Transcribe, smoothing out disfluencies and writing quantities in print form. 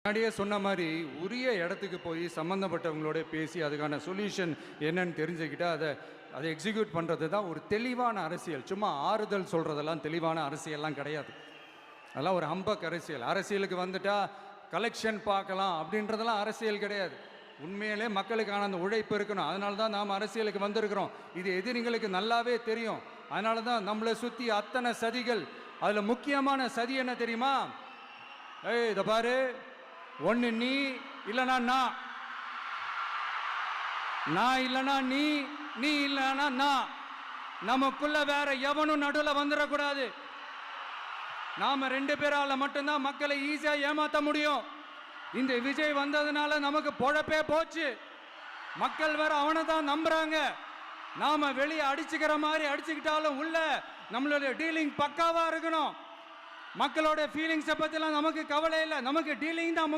முன்னாடியே சொன்ன மாதிரி உரிய இடத்துக்கு போய் சம்மந்தப்பட்டவங்களோட பேசி அதுக்கான சொல்யூஷன் என்னன்னு தெரிஞ்சுக்கிட்டு அதை எக்ஸிக்யூட் பண்ணுறது தான் ஒரு தெளிவான அரசியல். சும்மா ஆறுதல் சொல்கிறதெல்லாம் தெளிவான அரசியல்லாம் கிடையாது. அதெல்லாம் ஒரு ஹம்பக் அரசியல். அரசியலுக்கு வந்துட்டா கலெக்ஷன் பார்க்கலாம் அப்படின்றதெல்லாம் அரசியல் கிடையாது. உண்மையிலே மக்களுக்கான அந்த உழைப்பு இருக்கணும். அதனால தான் நாம் அரசியலுக்கு வந்திருக்கிறோம். இது எதிரிங்களுக்கு நல்லாவே தெரியும். அதனால தான் நம்மளை சுற்றி அத்தனை சதிகள். அதில் முக்கியமான சதி என்ன தெரியுமா? இதை பாரு, ஒன்று நீ இல்லைனா நான் இல்லைனா நீ இல்லைனா நான். நமக்குள்ள வேற எவனும் நடுவில் வந்துடக்கூடாது. நாம ரெண்டு பேரால மட்டும்தான் மக்களை ஈஸியா ஏமாத்த முடியும். இந்த விஜய் வந்ததுனால நமக்கு பொழப்பே போச்சு. மக்கள் வேற அவனை தான் நம்புறாங்க. நாம வெளியே அடிச்சுக்கிற மாதிரி அடிச்சுக்கிட்டாலும் உள்ள நம்மளுடைய டீலிங் பக்காவா இருக்கணும். மக்களோட ஃபீலிங்ஸை பத்திலாம் நமக்கு கவலை இல்லை. நமக்கு டீலிங் தான்.